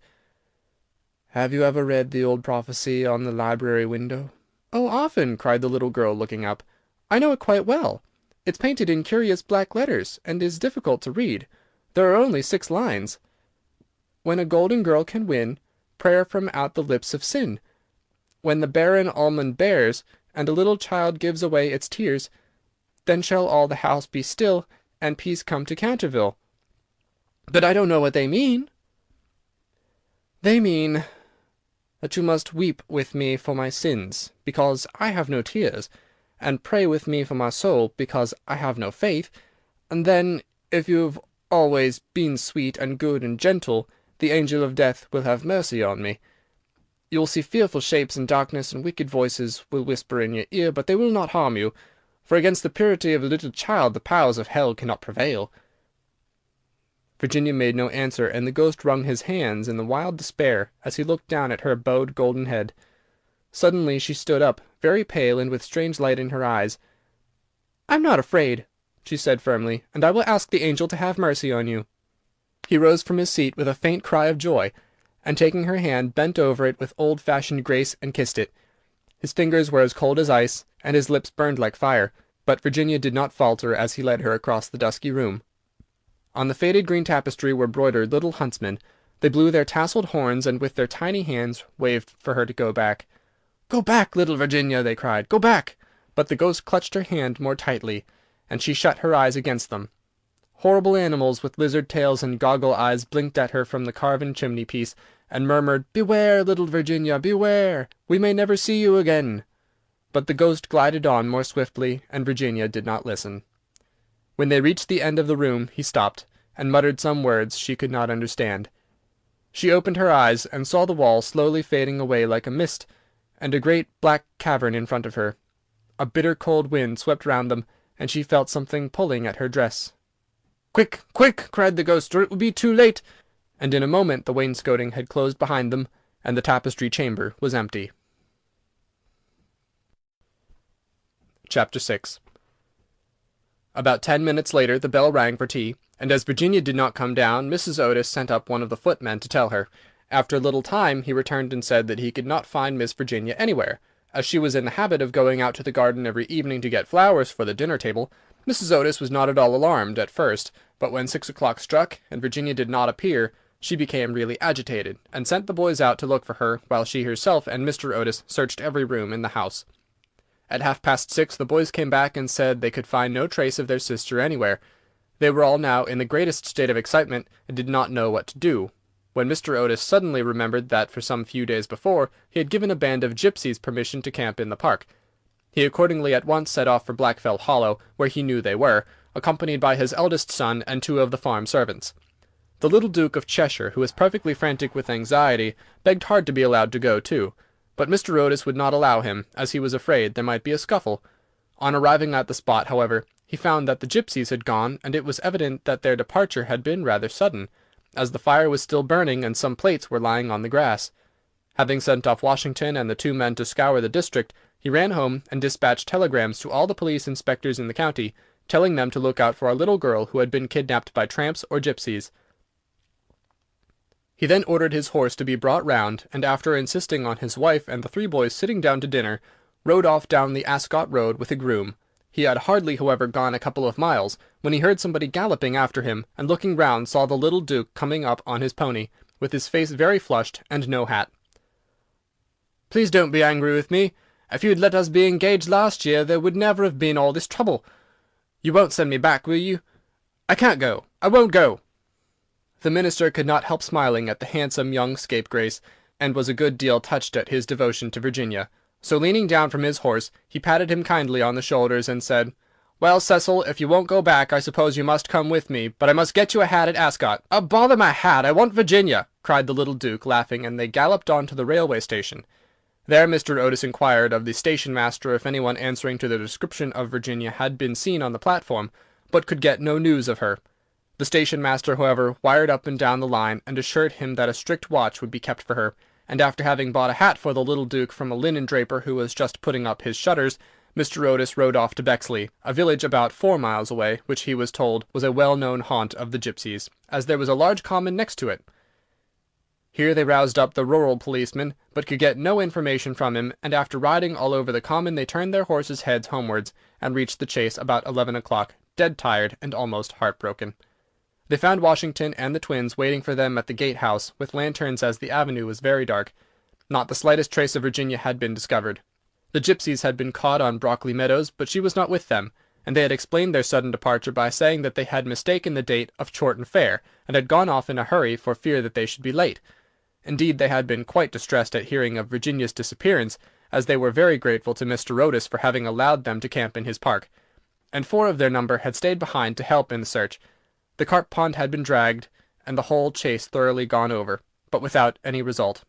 "Have you ever read the old prophecy on the library window? "Oh, often," cried the little girl, looking up. "I know it quite well. It's painted in curious black letters, and is difficult to read. There are only 6 lines. When a golden girl can win prayer from out the lips of sin, when the barren almond bears, and a little child gives away its tears, then shall all the house be still, and peace come to Canterville. But I don't know what they mean." "They mean that you must weep with me for my sins, because I have no tears, and pray with me for my soul, because I have no faith, and then, if you've always been sweet and good and gentle, the angel of death will have mercy on me. You'll see fearful shapes in darkness, and wicked voices will whisper in your ear, but they will not harm you, for against the purity of a little child the powers of hell cannot prevail." Virginia made no answer, and the ghost wrung his hands in the wild despair as he looked down at her bowed golden head. Suddenly she stood up, very pale and with strange light in her eyes. "I'm not afraid," she said firmly, "and I will ask the angel to have mercy on you." He rose from his seat with a faint cry of joy, and taking her hand bent over it with old-fashioned grace and kissed it. His fingers were as cold as ice, and his lips burned like fire, but Virginia did not falter as he led her across the dusky room. On the faded green tapestry were broidered little huntsmen. They blew their tasselled horns, and with their tiny hands waved for her to go back. "Go back, little Virginia!" they cried. "Go back!" But the ghost clutched her hand more tightly, and she shut her eyes against them. Horrible animals with lizard tails and goggle eyes blinked at her from the carven chimney-piece, and murmured, "Beware, little Virginia, beware! We may never see you again." But the ghost glided on more swiftly, and Virginia did not listen. When they reached the end of the room he stopped, and muttered some words she could not understand. She opened her eyes, and saw the wall slowly fading away like a mist, and a great black cavern in front of her. A bitter cold wind swept round them, and she felt something pulling at her dress. "Quick, quick!" cried the ghost, "or it will be too late!" And in a moment the wainscoting had closed behind them, and the tapestry chamber was empty. Chapter 6. About 10 minutes later the bell rang for tea, and as Virginia did not come down, Mrs. Otis sent up one of the footmen to tell her. After a little time he returned and said that he could not find Miss Virginia anywhere. As she was in the habit of going out to the garden every evening to get flowers for the dinner-table, Mrs. Otis was not at all alarmed at first, but when 6 o'clock struck, and Virginia did not appear, she became really agitated, and sent the boys out to look for her, while she herself and Mr. Otis searched every room in the house. At 6:30 the boys came back and said they could find no trace of their sister anywhere. They were all now in the greatest state of excitement, and did not know what to do, when Mr. Otis suddenly remembered that for some few days before he had given a band of gypsies permission to camp in the park. He accordingly at once set off for Blackfell Hollow, where he knew they were, accompanied by his eldest son and 2 of the farm servants. The little Duke of Cheshire, who was perfectly frantic with anxiety, begged hard to be allowed to go too, but Mr. Otis would not allow him, as he was afraid there might be a scuffle. On arriving at the spot, however, he found that the gypsies had gone, and it was evident that their departure had been rather sudden, as the fire was still burning and some plates were lying on the grass. Having sent off Washington and the 2 men to scour the district, he ran home and dispatched telegrams to all the police inspectors in the county, telling them to look out for a little girl who had been kidnapped by tramps or gypsies. He then ordered his horse to be brought round, and after insisting on his wife and the 3 boys sitting down to dinner, rode off down the Ascot road with a groom. He had hardly, however, gone a couple of miles, when he heard somebody galloping after him, and looking round saw the little Duke coming up on his pony, with his face very flushed, and no hat. "Please don't be angry with me. If you'd let us be engaged last year, there would never have been all this trouble. You won't send me back, will you? I can't go. I won't go." The minister could not help smiling at the handsome young scapegrace, and was a good deal touched at his devotion to Virginia. So leaning down from his horse, he patted him kindly on the shoulders, and said, "Well, Cecil, if you won't go back, I suppose you must come with me, but I must get you a hat at Ascot." Bother my hat! I want Virginia!" cried the little Duke, laughing, and they galloped on to the railway station. There Mr. Otis inquired of the station-master if anyone answering to the description of Virginia had been seen on the platform, but could get no news of her. The station-master, however, wired up and down the line, and assured him that a strict watch would be kept for her, and after having bought a hat for the little Duke from a linen draper who was just putting up his shutters, Mr. Otis rode off to Bexley, a village about 4 miles away, which he was told was a well-known haunt of the gypsies, as there was a large common next to it. Here they roused up the rural policeman, but could get no information from him, and after riding all over the common they turned their horses' heads homewards, and reached the Chase about 11 o'clock, dead tired and almost heartbroken. They found Washington and the twins waiting for them at the gate-house, with lanterns, as the avenue was very dark. Not the slightest trace of Virginia had been discovered. The gypsies had been caught on Brockley Meadows, but she was not with them, and they had explained their sudden departure by saying that they had mistaken the date of Chorton Fair, and had gone off in a hurry for fear that they should be late. Indeed, they had been quite distressed at hearing of Virginia's disappearance, as they were very grateful to Mr. Otis for having allowed them to camp in his park, and 4 of their number had stayed behind to help in the search. The carp pond had been dragged, and the whole Chase thoroughly gone over, but without any result.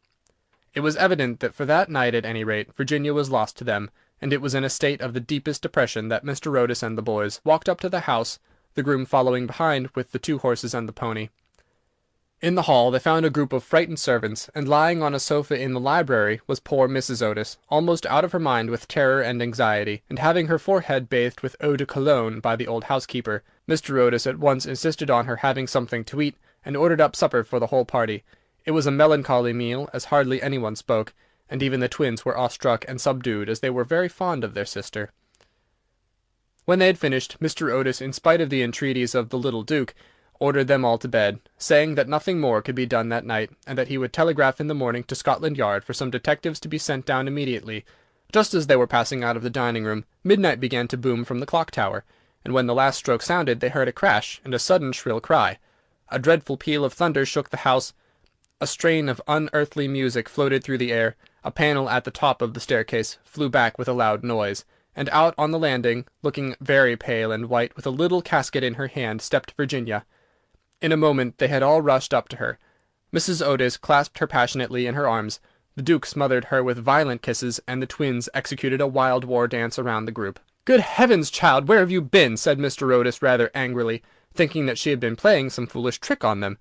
It was evident that for that night, at any rate, Virginia was lost to them, and it was in a state of the deepest depression that Mr. Otis and the boys walked up to the house, the groom following behind with the 2 horses and the pony. In the hall they found a group of frightened servants, and lying on a sofa in the library was poor Mrs. Otis, almost out of her mind with terror and anxiety, and having her forehead bathed with eau de cologne by the old housekeeper. Mr. Otis at once insisted on her having something to eat, and ordered up supper for the whole party. It was a melancholy meal, as hardly anyone spoke, and even the twins were awestruck and subdued, as they were very fond of their sister. When they had finished, Mr. Otis, in spite of the entreaties of the little Duke, ordered them all to bed, saying that nothing more could be done that night, and that he would telegraph in the morning to Scotland Yard for some detectives to be sent down immediately. Just as they were passing out of the dining-room, midnight began to boom from the clock-tower, and when the last stroke sounded they heard a crash and a sudden shrill cry. A dreadful peal of thunder shook the house. A strain of unearthly music floated through the air. A panel at the top of the staircase flew back with a loud noise, and out on the landing, looking very pale and white, with a little casket in her hand, stepped Virginia. In a moment they had all rushed up to her. Mrs. Otis clasped her passionately in her arms. The Duke smothered her with violent kisses, and the twins executed a wild war dance around the group. "Good heavens, child, where have you been?" said Mr. Otis rather angrily, thinking that she had been playing some foolish trick on them.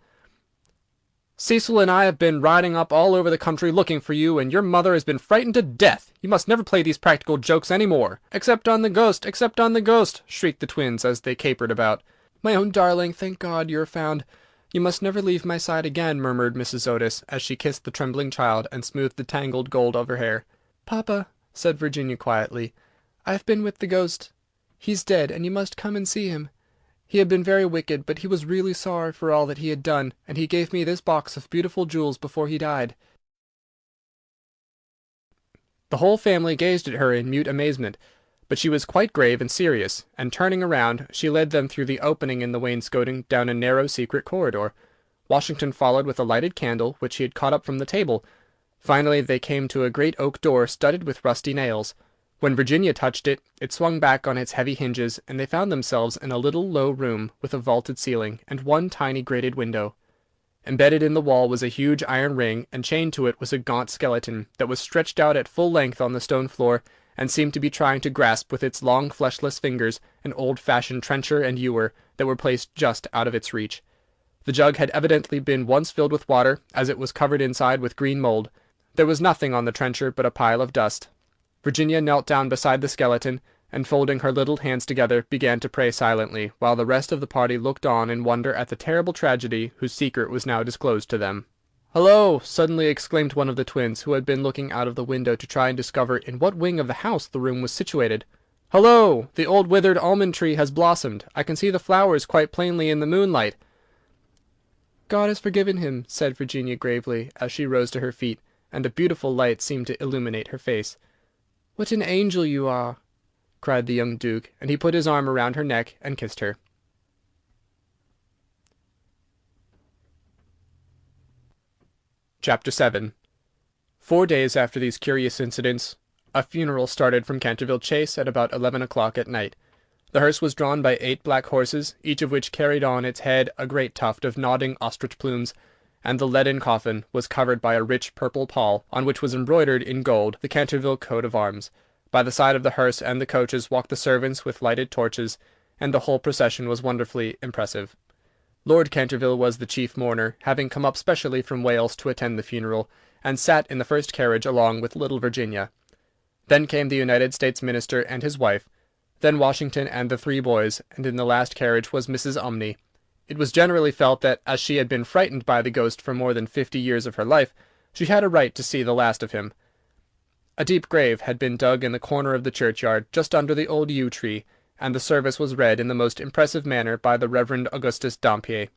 "Cecil and I have been riding up all over the country looking for you, and your mother has been frightened to death. You must never play these practical jokes any more." "Except on the ghost, except on the ghost!" shrieked the twins as they capered about. "My own darling, thank God you are found. You must never leave my side again," murmured Mrs. Otis, as she kissed the trembling child and smoothed the tangled gold of her hair. "Papa," said Virginia quietly, "I have been with the ghost. He's dead, and you must come and see him. He had been very wicked, but he was really sorry for all that he had done, and he gave me this box of beautiful jewels before he died." The whole family gazed at her in mute amazement, but she was quite grave and serious, and turning around, she led them through the opening in the wainscoting down a narrow secret corridor. Washington followed with a lighted candle, which he had caught up from the table. Finally they came to a great oak door studded with rusty nails. When Virginia touched it, it swung back on its heavy hinges, and they found themselves in a little low room with a vaulted ceiling, and one tiny grated window. Embedded in the wall was a huge iron ring, and chained to it was a gaunt skeleton, that was stretched out at full length on the stone floor, and seemed to be trying to grasp with its long fleshless fingers an old-fashioned trencher and ewer that were placed just out of its reach. The jug had evidently been once filled with water, as it was covered inside with green mould. There was nothing on the trencher but a pile of dust. Virginia knelt down beside the skeleton, and folding her little hands together, began to pray silently, while the rest of the party looked on in wonder at the terrible tragedy whose secret was now disclosed to them. "Hullo!" suddenly exclaimed one of the twins, who had been looking out of the window to try and discover in what wing of the house the room was situated. "Hullo! The old withered almond tree has blossomed. I can see the flowers quite plainly in the moonlight." "God has forgiven him," said Virginia gravely, as she rose to her feet, and a beautiful light seemed to illuminate her face. "What an angel you are!" cried the young Duke, and he put his arm around her neck and kissed her. Chapter 7. 4 days after these curious incidents, a funeral started from Canterville Chase at about 11 o'clock at night. The hearse was drawn by 8 black horses, each of which carried on its head a great tuft of nodding ostrich plumes, and the leaden coffin was covered by a rich purple pall, on which was embroidered in gold the Canterville coat of arms. By the side of the hearse and the coaches walked the servants with lighted torches, and the whole procession was wonderfully impressive. Lord Canterville was the chief mourner, having come up specially from Wales to attend the funeral, and sat in the first carriage along with little Virginia. Then came the United States Minister and his wife, then Washington and the 3 boys, and in the last carriage was Mrs. Umney. It was generally felt that, as she had been frightened by the ghost for more than 50 years of her life, she had a right to see the last of him. A deep grave had been dug in the corner of the churchyard, just under the old yew tree, and the service was read in the most impressive manner by the Reverend Augustus Dampier.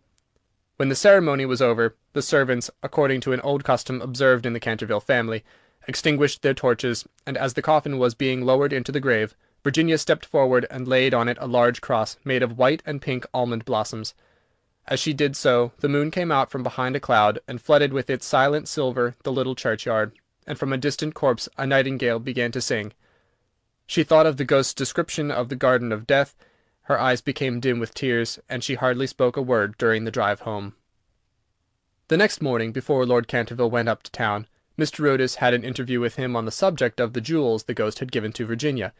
When the ceremony was over, the servants, according to an old custom observed in the Canterville family, extinguished their torches, and as the coffin was being lowered into the grave, Virginia stepped forward and laid on it a large cross made of white and pink almond blossoms. As she did so, the moon came out from behind a cloud, and flooded with its silent silver the little churchyard, and from a distant corpse a nightingale began to sing. She thought of the ghost's description of the garden of death. Her eyes became dim with tears, and she hardly spoke a word during the drive home. The next morning, before Lord Canterville went up to town, Mr. Otis had an interview with him on the subject of the jewels the ghost had given to Virginia.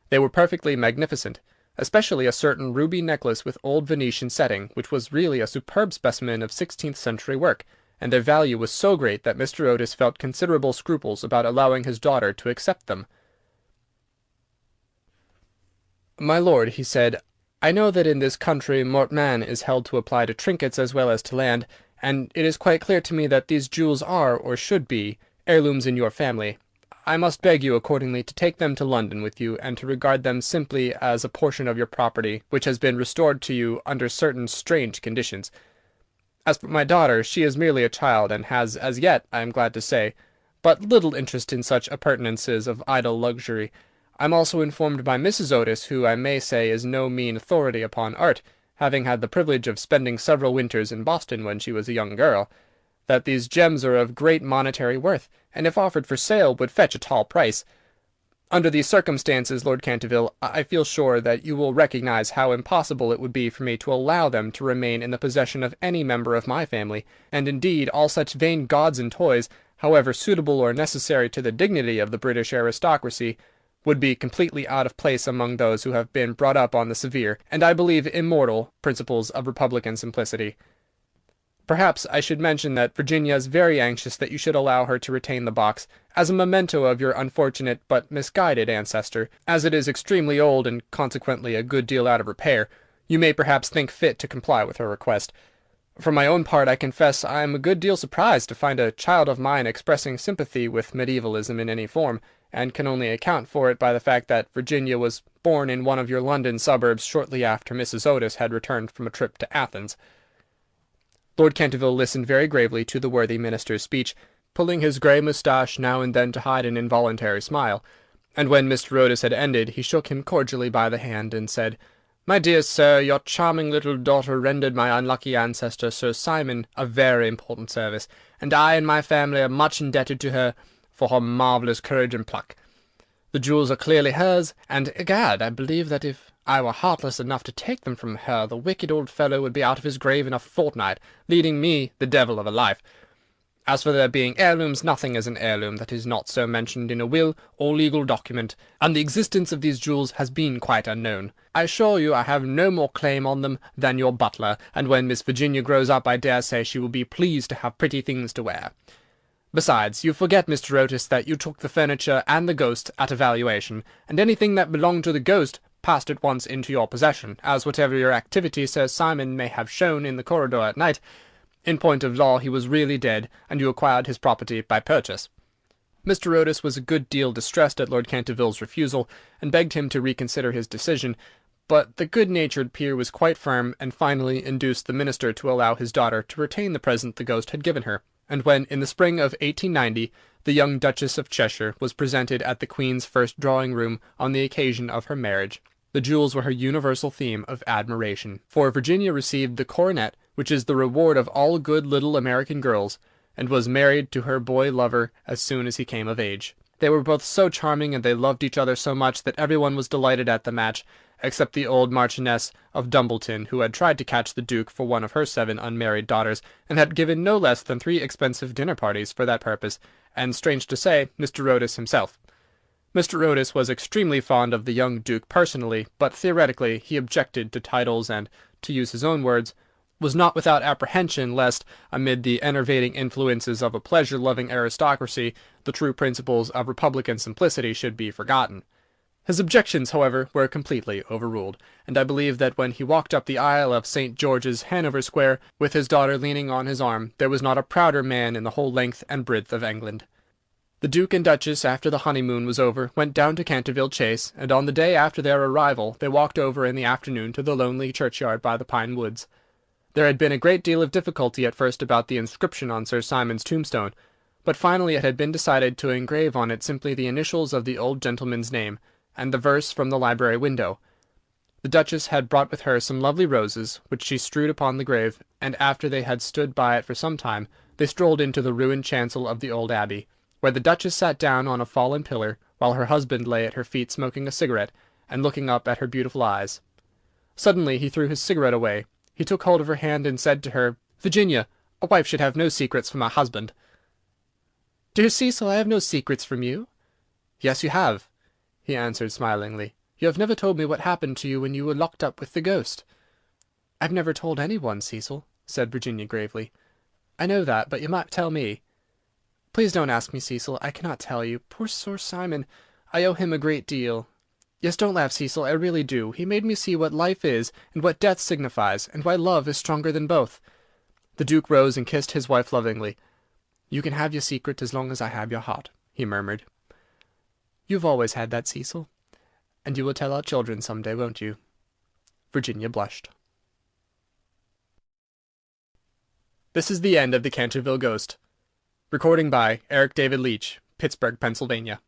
They were perfectly magnificent, especially a certain ruby necklace with old Venetian setting, which was really a superb specimen of 16th-century work, and their value was so great that Mr. Otis felt considerable scruples about allowing his daughter to accept them. "My lord," he said, "I know that in this country mortmain is held to apply to trinkets as well as to land, and it is quite clear to me that these jewels are, or should be, heirlooms in your family. I must beg you accordingly to take them to London with you, and to regard them simply as a portion of your property which has been restored to you under certain strange conditions. As for my daughter, she is merely a child, and has as yet, I am glad to say, but little interest in such appurtenances of idle luxury. I am also informed by Mrs. Otis, who I may say is no mean authority upon art, having had the privilege of spending several winters in Boston when she was a young girl, that these gems are of great monetary worth, and if offered for sale would fetch a tall price. Under these circumstances, Lord Canterville, I feel sure that you will recognize how impossible it would be for me to allow them to remain in the possession of any member of my family, and indeed all such vain gauds and toys, however suitable or necessary to the dignity of the British aristocracy, would be completely out of place among those who have been brought up on the severe, and I believe immortal, principles of republican simplicity. Perhaps I should mention that Virginia is very anxious that you should allow her to retain the box, as a memento of your unfortunate but misguided ancestor. As it is extremely old, and consequently a good deal out of repair, you may perhaps think fit to comply with her request. For my own part, I confess I am a good deal surprised to find a child of mine expressing sympathy with medievalism in any form, and can only account for it by the fact that Virginia was born in one of your London suburbs shortly after Mrs. Otis had returned from a trip to Athens." Lord Canterville listened very gravely to the worthy minister's speech, pulling his grey moustache now and then to hide an involuntary smile, and when Mr. Otis had ended, he shook him cordially by the hand, and said, "My dear sir, your charming little daughter rendered my unlucky ancestor Sir Simon a very important service, and I and my family are much indebted to her for her marvellous courage and pluck. The jewels are clearly hers, and, egad, I believe that if I were heartless enough to take them from her, the wicked old fellow would be out of his grave in a fortnight, leading me the devil of a life. As for their being heirlooms, nothing is an heirloom that is not so mentioned in a will or legal document, and the existence of these jewels has been quite unknown. I assure you I have no more claim on them than your butler, and when Miss Virginia grows up I dare say she will be pleased to have pretty things to wear. Besides, you forget, Mr. Otis, that you took the furniture and the ghost at a valuation, and anything that belonged to the ghost passed at once into your possession, as whatever your activity Sir Simon may have shown in the corridor at night, in point of law he was really dead, and you acquired his property by purchase." Mr. Otis was a good deal distressed at Lord Canterville's refusal, and begged him to reconsider his decision, but the good-natured peer was quite firm, and finally induced the minister to allow his daughter to retain the present the ghost had given her, and when, in the spring of 1890, the young Duchess of Cheshire was presented at the Queen's first drawing-room on the occasion of her marriage, the jewels were her universal theme of admiration, for Virginia received the coronet which is the reward of all good little American girls, and was married to her boy lover as soon as he came of age. They were both so charming, and they loved each other so much, that everyone was delighted at the match, except the old Marchioness of Dumbleton, who had tried to catch the Duke for one of her 7 unmarried daughters, and had given no less than 3 expensive dinner parties for that purpose, and, strange to say, Mr. Otis himself. Mr. Otis was extremely fond of the young Duke personally, but theoretically he objected to titles, and, to use his own words, was not without apprehension lest, amid the enervating influences of a pleasure-loving aristocracy, the true principles of republican simplicity should be forgotten. His objections, however, were completely overruled, and I believe that when he walked up the aisle of St. George's, Hanover Square, with his daughter leaning on his arm, there was not a prouder man in the whole length and breadth of England. The Duke and Duchess, after the honeymoon was over, went down to Canterville Chase, and on the day after their arrival they walked over in the afternoon to the lonely churchyard by the pine woods. There had been a great deal of difficulty at first about the inscription on Sir Simon's tombstone, but finally it had been decided to engrave on it simply the initials of the old gentleman's name, and the verse from the library window. The Duchess had brought with her some lovely roses, which she strewed upon the grave, and after they had stood by it for some time, they strolled into the ruined chancel of the old abbey, where the Duchess sat down on a fallen pillar, while her husband lay at her feet smoking a cigarette, and looking up at her beautiful eyes. Suddenly he threw his cigarette away. He took hold of her hand and said to her, "Virginia, a wife should have no secrets from a husband." "Dear Cecil, I have no secrets from you." "Yes, you have," he answered smilingly. "You have never told me what happened to you when you were locked up with the ghost." "I've never told anyone, Cecil," said Virginia gravely. "I know that, but you might tell me." "Please don't ask me, Cecil. I cannot tell you. Poor Sir Simon! I owe him a great deal. Yes, don't laugh, Cecil. I really do. He made me see what life is, and what death signifies, and why love is stronger than both." The Duke rose and kissed his wife lovingly. "You can have your secret as long as I have your heart," he murmured. "You've always had that, Cecil. And you will tell our children some day, won't you?" Virginia blushed. This is the end of The Canterville Ghost. Recording by Eric David Leach, Pittsburgh, Pennsylvania.